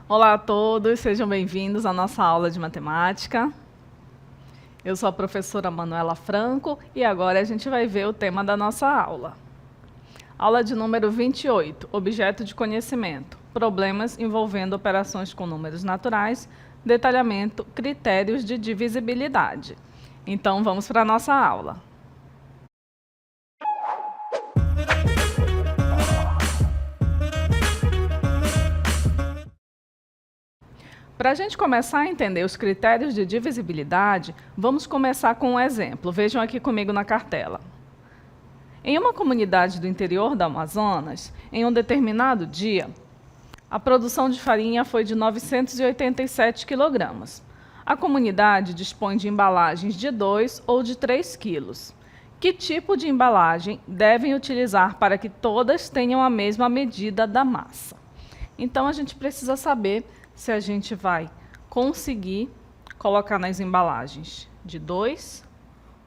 Olá a todos, sejam bem-vindos à nossa aula de matemática. Eu sou a professora Manuela Franco e agora a gente vai ver o tema da nossa aula. Aula de número 28, objeto de conhecimento, problemas envolvendo operações com números naturais, detalhamento, critérios de divisibilidade. Então vamos para a nossa aula. Para a gente começar a entender os critérios de divisibilidade, vamos começar com um exemplo. Vejam aqui comigo na cartela. Em uma comunidade do interior do Amazonas, em um determinado dia, a produção de farinha foi de 987 quilogramas. A comunidade dispõe de embalagens de 2 ou de 3 quilos. Que tipo de embalagem devem utilizar para que todas tenham a mesma medida da massa? Então, a gente precisa saber se a gente vai conseguir colocar nas embalagens de 2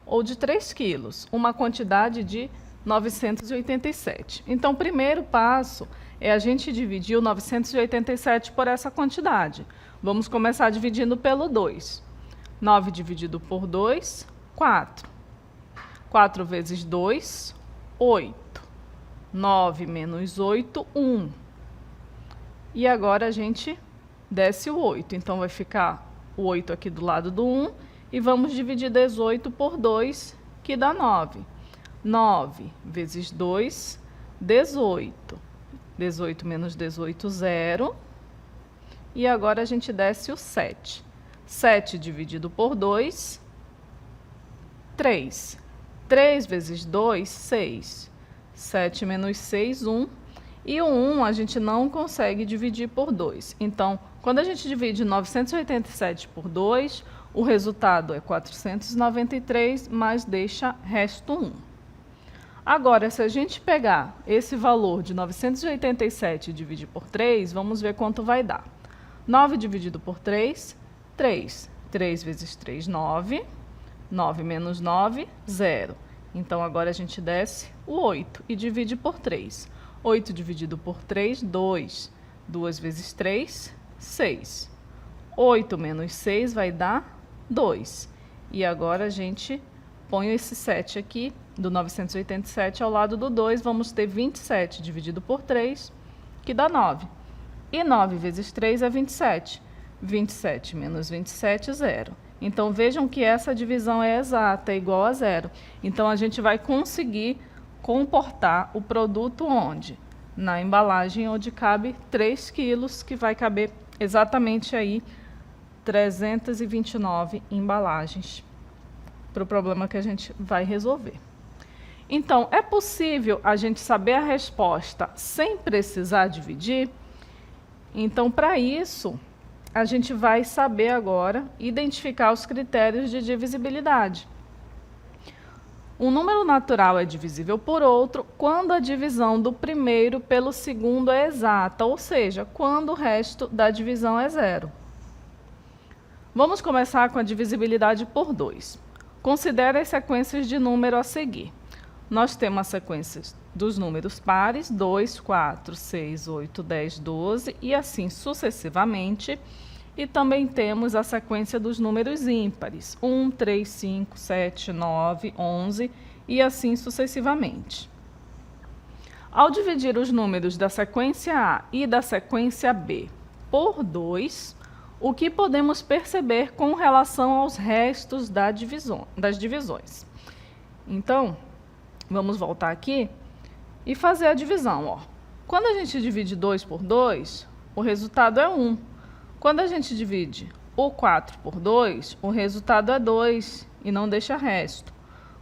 ou de 3 quilos, uma quantidade de 987. Então, o primeiro passo é a gente dividir o 987 por essa quantidade. Vamos começar dividindo pelo 2. 9 dividido por 2, 4. 4 vezes 2, 8. 9 menos 8, 1. E agora a gente desce o 8, então vai ficar o 8 aqui do lado do 1 e vamos dividir 18 por 2, que dá 9. 9 vezes 2, 18. 18 menos 18, 0. E agora a gente desce o 7. 7 dividido por 2, 3. 3 vezes 2, 6. 7 menos 6, 1. E o 1 a gente não consegue dividir por 2. Então, quando a gente divide 987 por 2, o resultado é 493, mas deixa resto 1. Agora, se a gente pegar esse valor de 987 e dividir por 3, vamos ver quanto vai dar. 9 dividido por 3, 3. 3 vezes 3, 9. 9 menos 9, 0. Então, agora a gente desce o 8 e divide por 3. 8 dividido por 3, 2. 2 vezes 3, 6. 8 menos 6 vai dar 2. E agora a gente põe esse 7 aqui, do 987 ao lado do 2, vamos ter 27 dividido por 3, que dá 9. E 9 vezes 3 é 27. 27 menos 27, 0. Então, vejam que essa divisão é exata, é igual a 0. Então, a gente vai conseguir comportar o produto onde? Na embalagem onde cabe 3 quilos, que vai caber exatamente aí 329 embalagens para o problema que a gente vai resolver. Então, é possível a gente saber a resposta sem precisar dividir? Então, para isso, a gente vai saber agora identificar os critérios de divisibilidade. Um número natural é divisível por outro quando a divisão do primeiro pelo segundo é exata, ou seja, quando o resto da divisão é 0. Vamos começar com a divisibilidade por 2. Considere as sequências de número a seguir. Nós temos as sequências dos números pares, 2, 4, 6, 8, 10, 12 e assim sucessivamente. E também temos a sequência dos números ímpares, 1, 3, 5, 7, 9, 11 e assim sucessivamente. Ao dividir os números da sequência A e da sequência B por 2, o que podemos perceber com relação aos restos das divisões? Então, vamos voltar aqui e fazer a divisão. Ó. Quando a gente divide 2 por 2, o resultado é 1. Quando a gente divide o 4 por 2, o resultado é 2 e não deixa resto.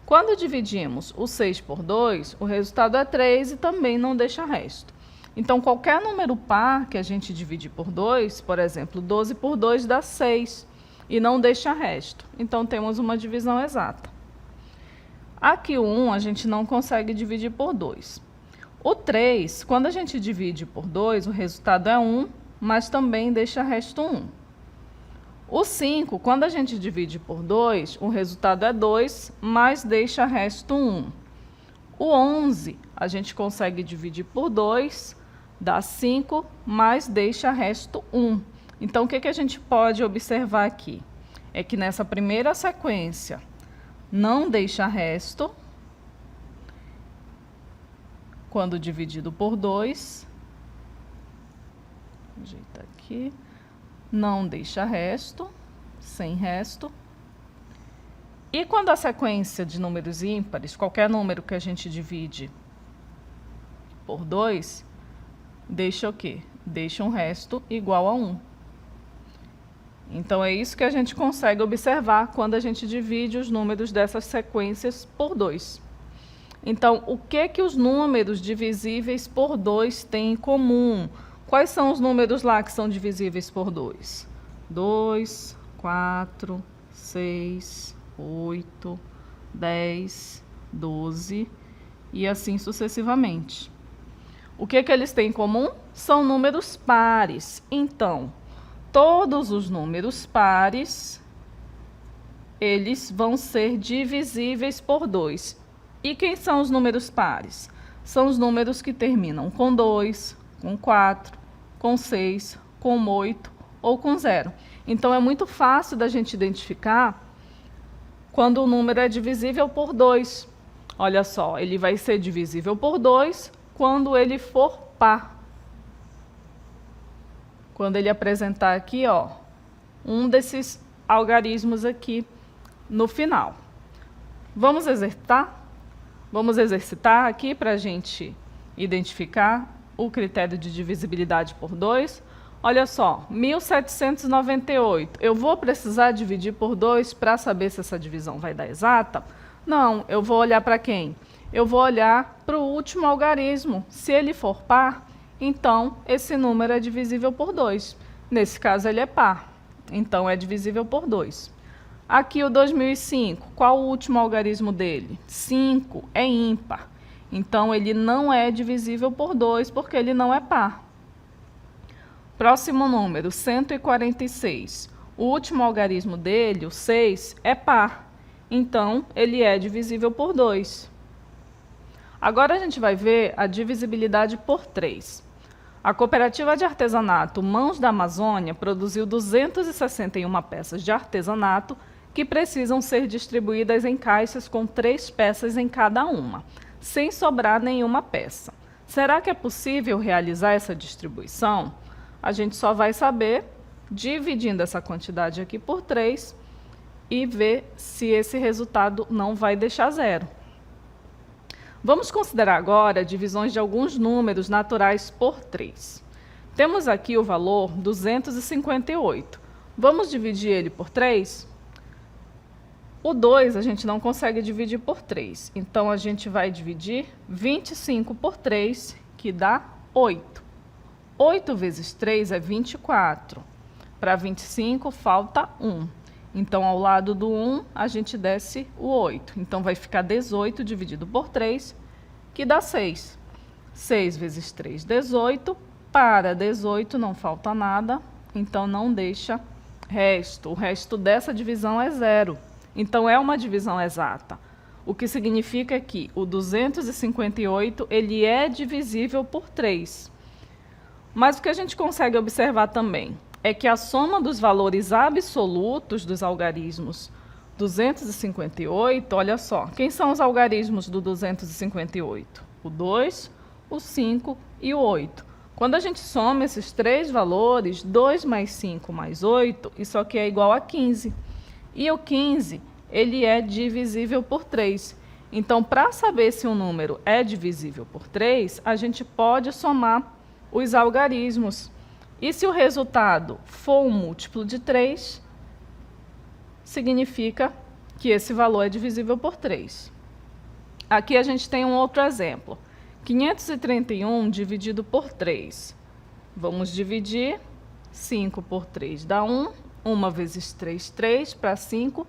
Quando dividimos o 6 por 2, o resultado é 3 e também não deixa resto. Então, qualquer número par que a gente divide por 2, por exemplo, 12 por 2 dá 6 e não deixa resto. Então, temos uma divisão exata. Aqui o 1 a gente não consegue dividir por 2. O 3, quando a gente divide por 2, o resultado é 1, mas também deixa resto 1. O 5, quando a gente divide por 2, o resultado é 2, mas deixa resto 1. O 11, a gente consegue dividir por 2, dá 5, mas deixa resto 1. Então, o que a gente pode observar aqui? É que nessa primeira sequência não deixa resto, quando dividido por 2, ajeita aqui, não deixa resto, sem resto. E quando a sequência de números ímpares, qualquer número que a gente divide por 2, deixa o quê? Deixa um resto igual a 1. Então, é isso que a gente consegue observar quando a gente divide os números dessas sequências por 2. Então, o que os números divisíveis por 2 têm em comum? Quais são os números lá que são divisíveis por 2? 2, 4, 6, 8, 10, 12 e assim sucessivamente. O que eles têm em comum? São números pares. Então, todos os números pares, eles vão ser divisíveis por 2. E quem são os números pares? São os números que terminam com 2, com 4, com 6, com 8 ou com 0. Então, é muito fácil da gente identificar quando o número é divisível por 2. Olha só, ele vai ser divisível por 2 quando ele for par. Quando ele apresentar aqui, ó, um desses algarismos aqui no final. Vamos exercitar? Vamos exercitar aqui para a gente identificar o critério de divisibilidade por 2. Olha só, 1798. Eu vou precisar dividir por 2 para saber se essa divisão vai dar exata? Não, eu vou olhar para quem? Eu vou olhar para o último algarismo. Se ele for par, então esse número é divisível por 2. Nesse caso, ele é par, então é divisível por 2. Aqui o 2005, qual o último algarismo dele? 5, é ímpar. Então, ele não é divisível por 2, porque ele não é par. Próximo número, 146. O último algarismo dele, o 6, é par. Então, ele é divisível por 2. Agora, a gente vai ver a divisibilidade por 3. A Cooperativa de Artesanato Mãos da Amazônia produziu 261 peças de artesanato que precisam ser distribuídas em caixas com 3 peças em cada uma, sem sobrar nenhuma peça. Será que é possível realizar essa distribuição? A gente só vai saber dividindo essa quantidade aqui por 3 e ver se esse resultado não vai deixar zero. Vamos considerar agora divisões de alguns números naturais por 3. Temos aqui o valor 258. Vamos dividir ele por 3? O 2 a gente não consegue dividir por 3. Então, a gente vai dividir 25 por 3, que dá 8. 8 vezes 3 é 24. Para 25, falta 1. Então, ao lado do 1, a gente desce o 8. Então, vai ficar 18 dividido por 3, que dá 6. 6 vezes 3, 18. Para 18 não falta nada, então não deixa resto. O resto dessa divisão é 0. Então, é uma divisão exata. O que significa que o 258 ele é divisível por 3. Mas o que a gente consegue observar também é que a soma dos valores absolutos dos algarismos 258, olha só, quem são os algarismos do 258? O 2, o 5 e o 8. Quando a gente soma esses 3 valores, 2 mais 5 mais 8, isso aqui é igual a 15. E o 15, ele é divisível por 3. Então, para saber se um número é divisível por 3, a gente pode somar os algarismos. E se o resultado for um múltiplo de 3, significa que esse valor é divisível por 3. Aqui a gente tem um outro exemplo. 531 dividido por 3. Vamos dividir. 5 por 3 dá 1. 1 vezes 3, 3. Para 5,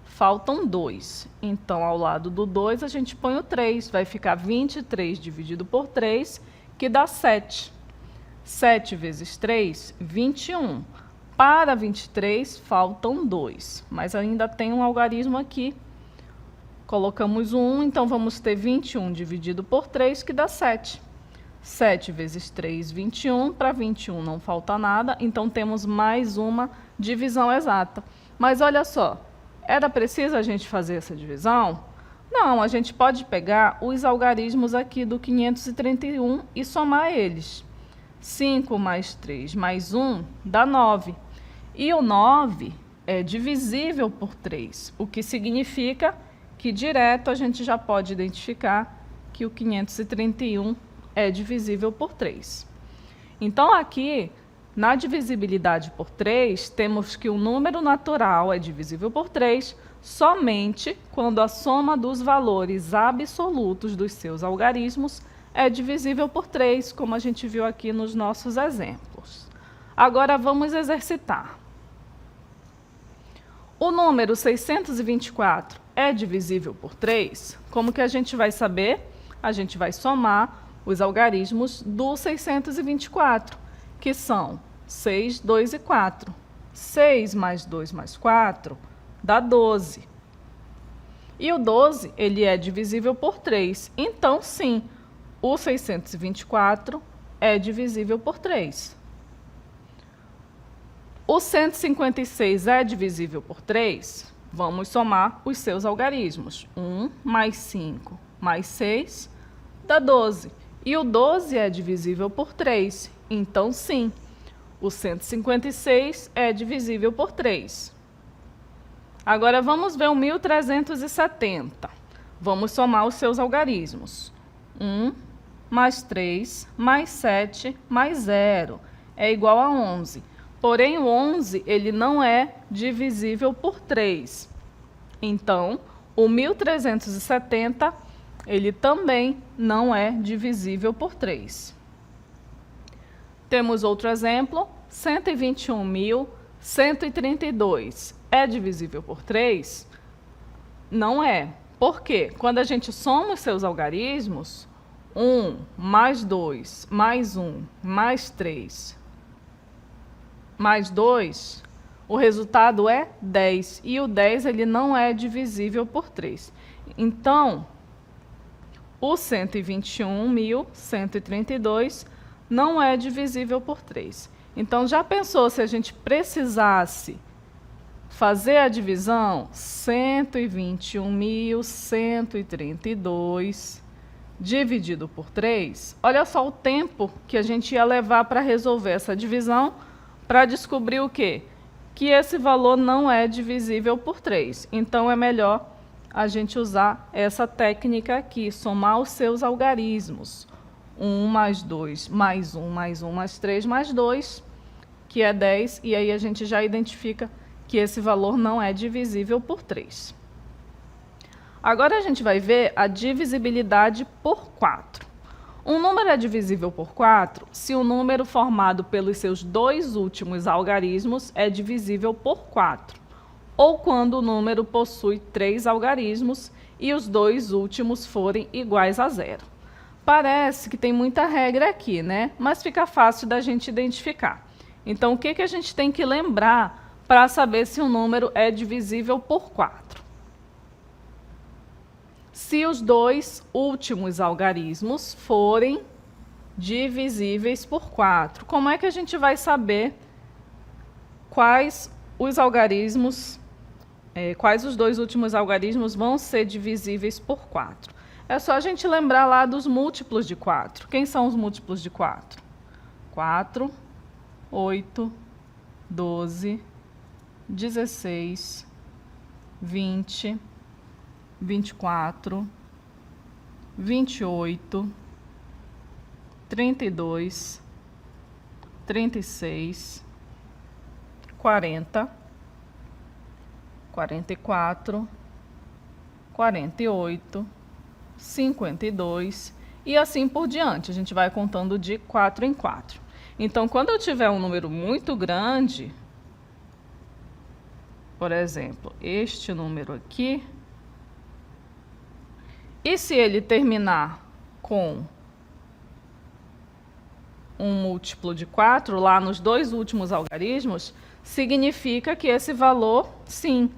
faltam 2. Então, ao lado do 2, a gente põe o 3. Vai ficar 23 dividido por 3, que dá 7. 7 vezes 3, 21. Para 23, faltam 2. Mas ainda tem um algarismo aqui. Colocamos o 1, então vamos ter 21 dividido por 3, que dá 7. 7 vezes 3, 21. Para 21 não falta nada, então temos mais uma divisão exata. Mas olha só, era preciso a gente fazer essa divisão? Não, a gente pode pegar os algarismos aqui do 531 e somar eles. 5 mais 3 mais 1 dá 9. E o 9 é divisível por 3, o que significa que direto a gente já pode identificar que o 531 é divisível por 3. Então, aqui, na divisibilidade por 3, temos que o número natural é divisível por 3 somente quando a soma dos valores absolutos dos seus algarismos é divisível por 3, como a gente viu aqui nos nossos exemplos. Agora, vamos exercitar. O número 624 é divisível por 3? Como que a gente vai saber? A gente vai somar os algarismos do 624, que são 6, 2 e 4. 6 mais 2 mais 4 dá 12. E o 12, ele é divisível por 3. Então, sim, o 624 é divisível por 3. O 156 é divisível por 3? Vamos somar os seus algarismos. 1 mais 5 mais 6 dá 12. E o 12 é divisível por 3. Então, sim, o 156 é divisível por 3. Agora, vamos ver o 1370. Vamos somar os seus algarismos. 1 mais 3 mais 7 mais 0 é igual a 11. Porém, o 11 ele não é divisível por 3. Então, o 1370 ele também não é divisível por 3. Temos outro exemplo, 121.132 é divisível por 3? Não é. Por quê? Quando a gente soma os seus algarismos, 1 mais 2 mais 1 mais 3 mais 2, o resultado é 10. E o 10 ele não é divisível por 3. Então, o 121.132 não é divisível por 3. Então, já pensou se a gente precisasse fazer a divisão? 121.132 dividido por 3. Olha só o tempo que a gente ia levar para resolver essa divisão, para descobrir o quê? Que esse valor não é divisível por 3. Então, é melhor a gente usar essa técnica aqui, somar os seus algarismos. 1 mais 2 mais 1 mais 1 mais 3 mais 2, que é 10, e aí a gente já identifica que esse valor não é divisível por 3. Agora a gente vai ver a divisibilidade por 4. Um número é divisível por 4 se o número formado pelos seus dois últimos algarismos é divisível por 4, ou quando o número possui 3 algarismos e os dois últimos forem iguais a 0. Parece que tem muita regra aqui, né? Mas fica fácil da gente identificar. Então, o que a gente tem que lembrar para saber se um número é divisível por 4? Se os dois últimos algarismos forem divisíveis por 4. Como é que a gente vai saber quais os algarismos, quais os dois últimos algarismos vão ser divisíveis por 4? É só a gente lembrar lá dos múltiplos de 4. Quem são os múltiplos de 4? 4, 8, 12, 16, 20, 24, 28, 32, 36, 40, 44, 48, 52 e assim por diante. A gente vai contando de 4 em 4. Então, quando eu tiver um número muito grande, por exemplo, este número aqui, e se ele terminar com um múltiplo de 4, lá nos dois últimos algarismos, significa que esse valor, sim,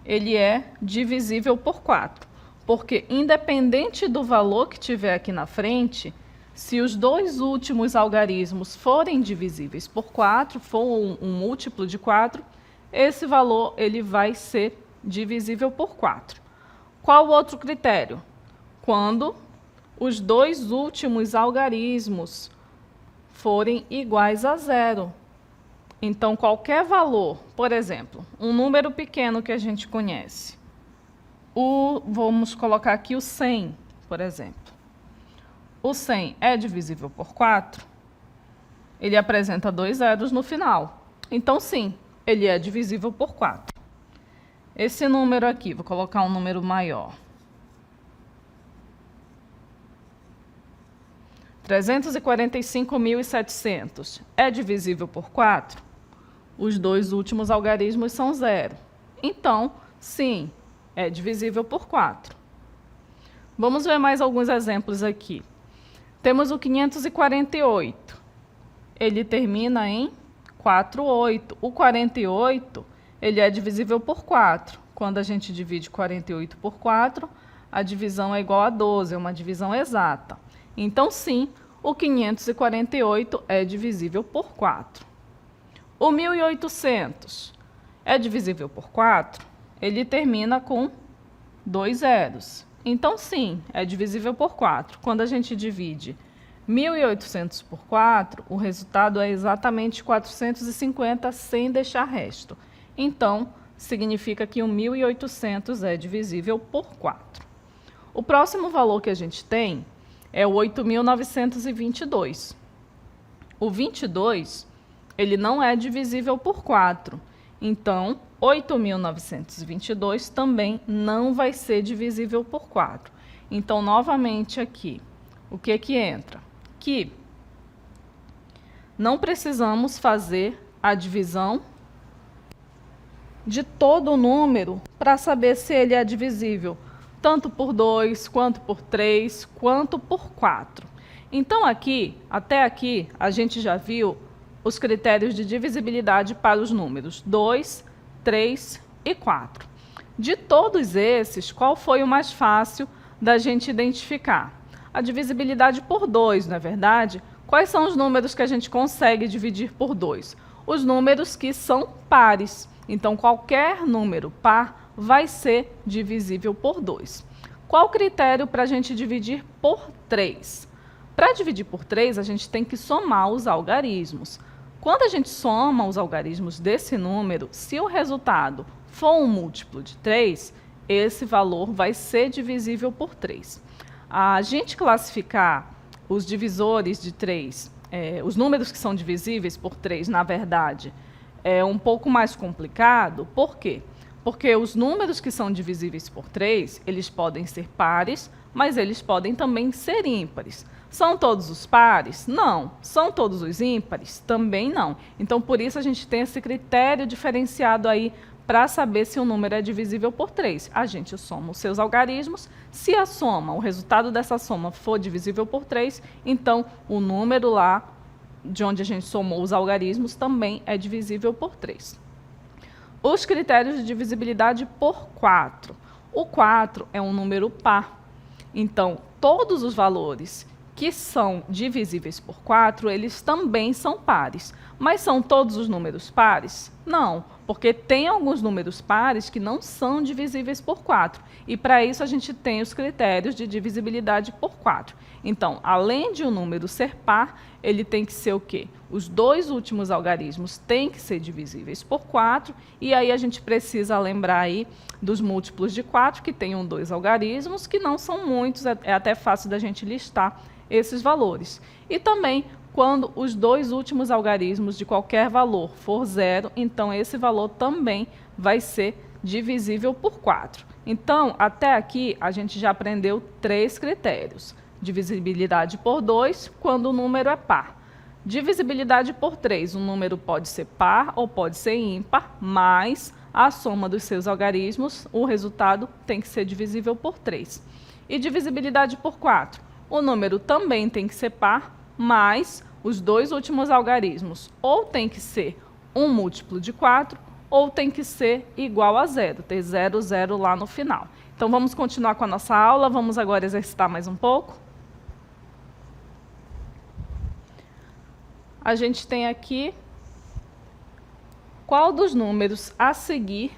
ele é divisível por 4. Porque, independente do valor que tiver aqui na frente, Se os dois últimos algarismos forem divisíveis por 4, for um múltiplo de 4, esse valor ele vai ser divisível por 4. Qual o outro critério? Quando os dois últimos algarismos forem iguais a 0. Então, qualquer valor, por exemplo, um número pequeno que a gente conhece, vamos colocar aqui o 100, por exemplo. O 100 é divisível por 4? Ele apresenta 2 zeros no final. Então, sim, ele é divisível por 4. Esse número aqui, vou colocar um número maior. 345.700 é divisível por 4? Os dois últimos algarismos são 0. Então, sim, é divisível por 4. Vamos ver mais alguns exemplos aqui. Temos o 548. Ele termina em 48. O 48, ele é divisível por 4. Quando a gente divide 48 por 4, a divisão é igual a 12, é uma divisão exata. Então, sim, o 548 é divisível por 4. O 1800 é divisível por 4? Ele termina com 2 zeros. Então, sim, é divisível por 4. Quando a gente divide 1.800 por 4, o resultado é exatamente 450, sem deixar resto. Então, significa que o 1.800 é divisível por 4. O próximo valor que a gente tem é o 8.922. O 22, ele não é divisível por 4. Então, 8.922 também não vai ser divisível por 4. Então, novamente aqui, o que que entra? Que não precisamos fazer a divisão de todo o número para saber se ele é divisível, tanto por 2, quanto por 3, quanto por 4. Então, aqui, até aqui, a gente já viu os critérios de divisibilidade para os números 2, 3 e 4. De todos esses, qual foi o mais fácil da gente identificar? A divisibilidade por 2, não é verdade? Quais são os números que a gente consegue dividir por 2? Os números que são pares. Então, qualquer número par vai ser divisível por 2. Qual o critério para a gente dividir por 3? Para dividir por 3, a gente tem que somar os algarismos. Quando a gente soma os algarismos desse número, se o resultado for um múltiplo de 3, esse valor vai ser divisível por 3. A gente classificar os divisores de 3, os números que são divisíveis por 3, na verdade, é um pouco mais complicado. Por quê? Porque os números que são divisíveis por 3, eles podem ser pares, mas eles podem também ser ímpares. São todos os pares? Não. São todos os ímpares? Também não. Então, por isso, a gente tem esse critério diferenciado aí para saber se o número é divisível por 3. A gente soma os seus algarismos. Se a soma, o resultado dessa soma for divisível por 3, então o número lá de onde a gente somou os algarismos também é divisível por 3. Os critérios de divisibilidade por 4. O 4 é um número par. Então, todos os valores que são divisíveis por 4, eles também são pares. Mas são todos os números pares? Não, porque tem alguns números pares que não são divisíveis por 4. E para isso a gente tem os critérios de divisibilidade por 4. Então, além de um número ser par, ele tem que ser o quê? Os dois últimos algarismos têm que ser divisíveis por 4, e aí a gente precisa lembrar aí dos múltiplos de 4, que tenham 2 algarismos, que não são muitos, é até fácil da gente listar esses valores. E também, quando os dois últimos algarismos de qualquer valor for 0, então esse valor também vai ser divisível por 4. Então, até aqui, a gente já aprendeu 3 critérios. Divisibilidade por 2, quando o número é par. Divisibilidade por 3, o número pode ser par ou pode ser ímpar, mas a soma dos seus algarismos, o resultado tem que ser divisível por 3. E divisibilidade por 4, o número também tem que ser par, mas os dois últimos algarismos ou tem que ser um múltiplo de 4 ou tem que ser igual a 0, ter 0, 0 lá no final. Então, vamos continuar com a nossa aula, vamos agora exercitar mais um pouco. a gente tem aqui qual dos números a seguir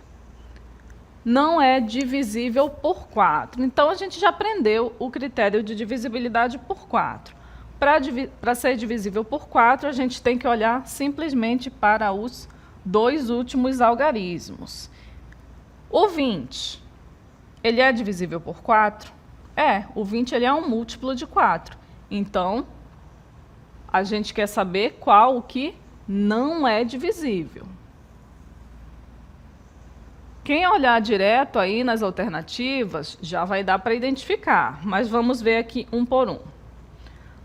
não é divisível por 4. Então, a gente já aprendeu o critério de divisibilidade por 4. Para ser divisível por 4, a gente tem que olhar simplesmente para os dois últimos algarismos. O 20, ele é divisível por 4? O 20 ele é um múltiplo de 4. Então, a gente quer saber qual o que não é divisível. Quem olhar direto aí nas alternativas já vai dar para identificar, mas vamos ver aqui um por um.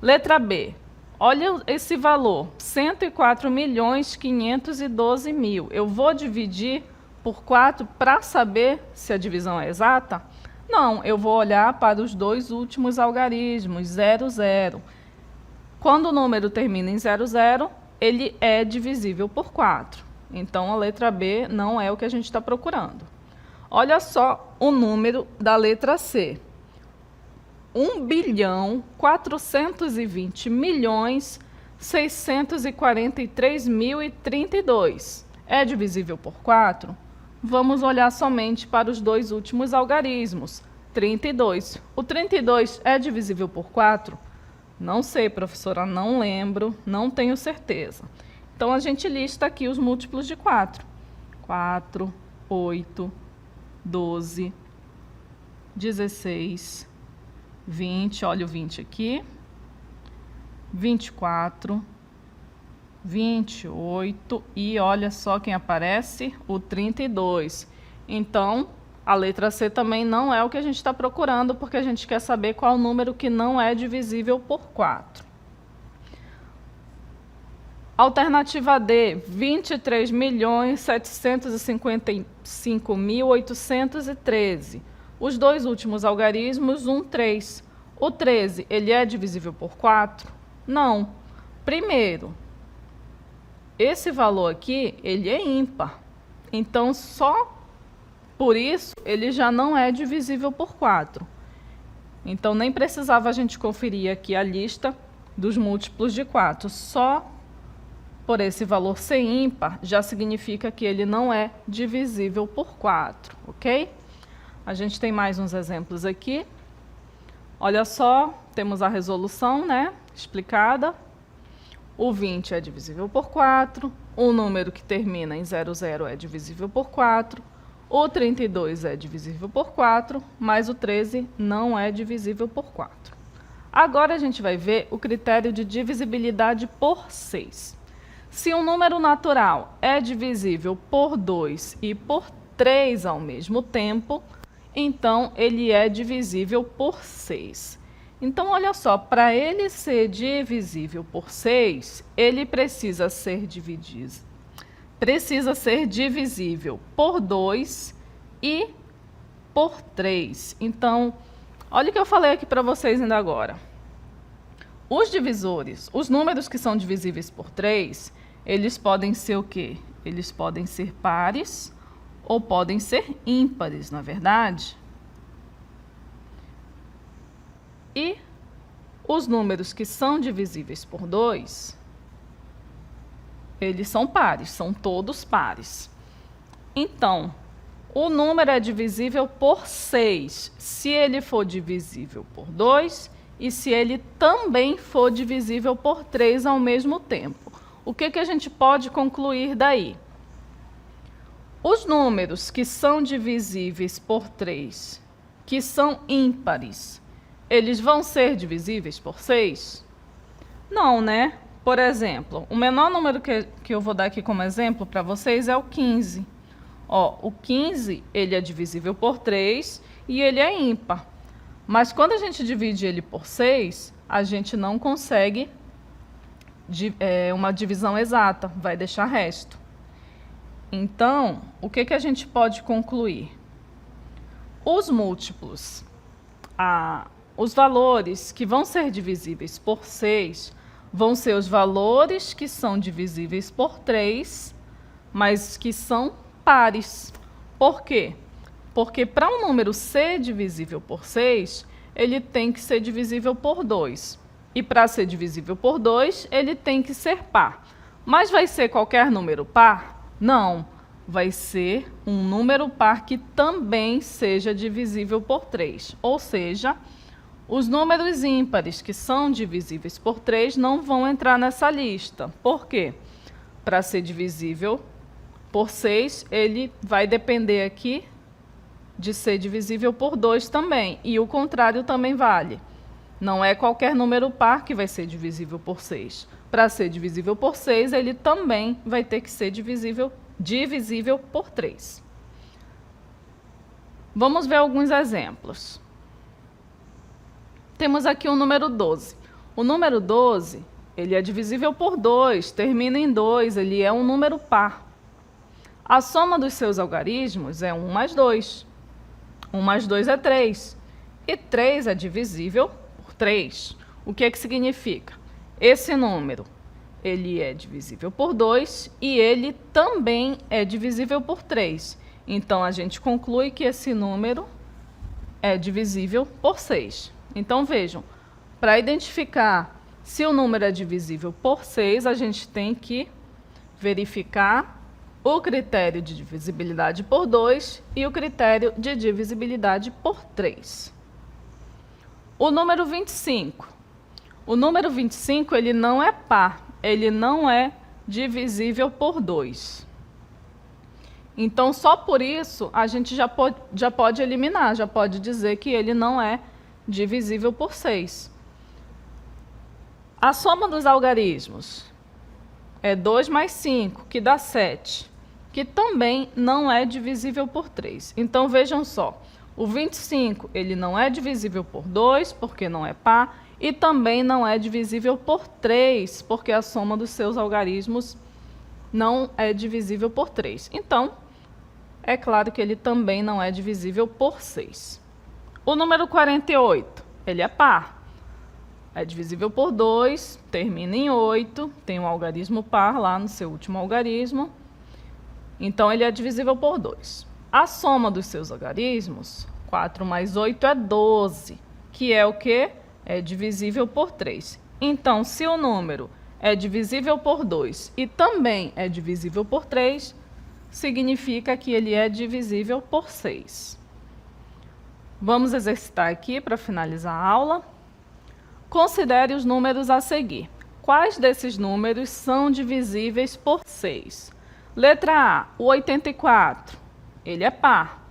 Letra B. Olha esse valor, 104.512.000. Eu vou dividir por 4 para saber se a divisão é exata? Não, eu vou olhar para os dois últimos algarismos, 0, 0. Quando o número termina em 0, 0, ele é divisível por 4. Então, a letra B não é o que a gente está procurando. Olha só o número da letra C. 1.420.643.032. É divisível por 4? Vamos olhar somente para os dois últimos algarismos. 32. O 32 é divisível por 4? Não sei, professora, não lembro, não tenho certeza. Então, a gente lista aqui os múltiplos de 4. 4, 8, 12, 16, 20, olha o 20 aqui, 24, 28 e olha só quem aparece, o 32. Então, a letra C também não é o que a gente está procurando, porque a gente quer saber qual número que não é divisível por 4. Alternativa D, 23.755.813. Os dois últimos algarismos, 1, 3. O 13, ele é divisível por 4? Não. Primeiro, esse valor aqui, ele é ímpar. Então, só por isso, ele já não é divisível por 4. Então, nem precisava a gente conferir aqui a lista dos múltiplos de 4. Só por esse valor ser ímpar, já significa que ele não é divisível por 4, ok? A gente tem mais uns exemplos aqui. Olha só, temos a resolução, né, explicada. O 20 é divisível por 4, o número que termina em 00 é divisível por 4, o 32 é divisível por 4, mas o 13 não é divisível por 4. Agora a gente vai ver o critério de divisibilidade por 6. Se um número natural é divisível por 2 e por 3 ao mesmo tempo, então ele é divisível por 6. Então, olha só, para ele ser divisível por 6, ele precisa ser divisível por 2 e por 3. Então, olha o que eu falei aqui para vocês ainda agora. Os divisores, os números que são divisíveis por 3, eles podem ser o quê? Eles podem ser pares ou podem ser ímpares, não é verdade? E os números que são divisíveis por 2, eles são pares, são todos pares. Então, o número é divisível por 6, se ele for divisível por 2 e se ele também for divisível por 3 ao mesmo tempo. O que a gente pode concluir daí? Os números que são divisíveis por 3, que são ímpares, eles vão ser divisíveis por 6? Não, né? Por exemplo, o menor número que eu vou dar aqui como exemplo para vocês é o 15. Ó, o 15, ele é divisível por 3 e ele é ímpar. Mas quando a gente divide ele por 6, a gente não consegue uma divisão exata, vai deixar resto. Então, o que a gente pode concluir? Os múltiplos, os valores que vão ser divisíveis por 6 vão ser os valores que são divisíveis por 3, mas que são pares. Por quê? Porque para um número ser divisível por 6, ele tem que ser divisível por 2. E para ser divisível por 2, ele tem que ser par. Mas vai ser qualquer número par? Não. Vai ser um número par que também seja divisível por 3. Ou seja, os números ímpares que são divisíveis por 3 não vão entrar nessa lista. Por quê? Para ser divisível por 6, ele vai depender aqui de ser divisível por 2 também. E o contrário também vale. Não é qualquer número par que vai ser divisível por 6. Para ser divisível por 6, ele também vai ter que ser divisível por 3. Vamos ver alguns exemplos. Temos aqui o número 12. O número 12, ele é divisível por 2, termina em 2, ele é um número par. A soma dos seus algarismos é 1 mais 2. 1 mais 2 é 3. E 3 é divisível por 3. O que significa? Esse número, ele é divisível por 2 e ele também é divisível por 3. Então, a gente conclui que esse número é divisível por 6. Então, vejam, para identificar se o número é divisível por 6, a gente tem que verificar o critério de divisibilidade por 2 e o critério de divisibilidade por 3. O número 25. O número 25, ele não é par, ele não é divisível por 2. Então, só por isso, a gente já pode eliminar, já pode dizer que ele não é divisível por 6. A soma dos algarismos é 2 mais 5, que dá 7, que também não é divisível por 3. Então, vejam só, o 25 ele não é divisível por 2, porque não é par, e também não é divisível por 3, porque a soma dos seus algarismos não é divisível por 3. Então, é claro que ele também não é divisível por 6. O número 48, ele é par. É divisível por 2, termina em 8, tem um algarismo par lá no seu último algarismo. Então, ele é divisível por 2. A soma dos seus algarismos, 4 mais 8 é 12, que é o quê? É divisível por 3. Então, se o número é divisível por 2 e também é divisível por 3, significa que ele é divisível por 6. Vamos exercitar aqui para finalizar a aula. Considere os números a seguir. Quais desses números são divisíveis por 6? Letra A, o 84. Ele é par.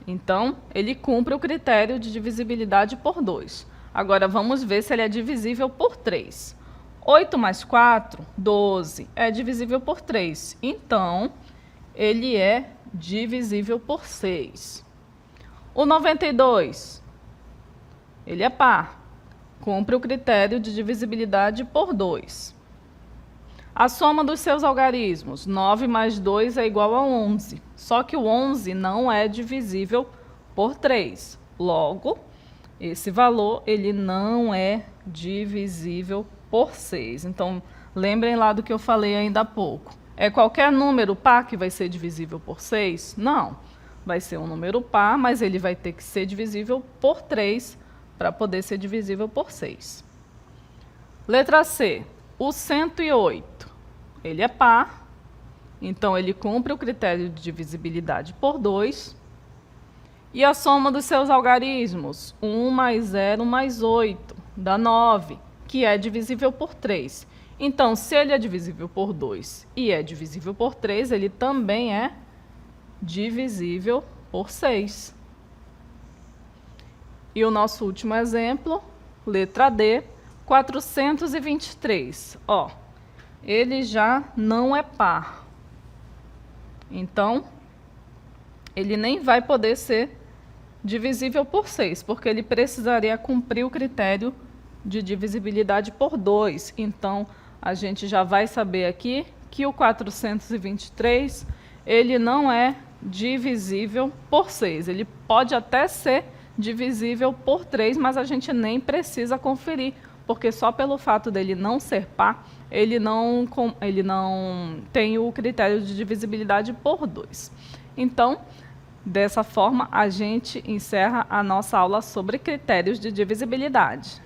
Então, ele cumpre o critério de divisibilidade por 2. Agora, vamos ver se ele é divisível por 3. 8 mais 4, 12. É divisível por 3. Então, ele é divisível por 6. O 92, ele é par. Cumpre o critério de divisibilidade por 2. A soma dos seus algarismos, 9 mais 2 é igual a 11. Só que o 11 não é divisível por 3. Logo, esse valor ele não é divisível por 6. Então, lembrem lá do que eu falei ainda há pouco. É qualquer número par que vai ser divisível por 6? Não. Vai ser um número par, mas ele vai ter que ser divisível por 3 para poder ser divisível por 6. Letra C, o 108. Ele é par, então ele cumpre o critério de divisibilidade por 2. E a soma dos seus algarismos, 1 mais 0 mais 8, dá 9, que é divisível por 3. Então, se ele é divisível por 2 e é divisível por 3, ele também é divisível por 6. E o nosso último exemplo, letra D, 423. Ó, ele já não é par. Então, ele nem vai poder ser divisível por 6, porque ele precisaria cumprir o critério de divisibilidade por 2. Então, a gente já vai saber aqui que o 423, ele não é divisível por 6. Ele pode até ser divisível por 3, mas a gente nem precisa conferir, porque só pelo fato dele não ser par, ele não tem o critério de divisibilidade por 2. Então, dessa forma, a gente encerra a nossa aula sobre critérios de divisibilidade.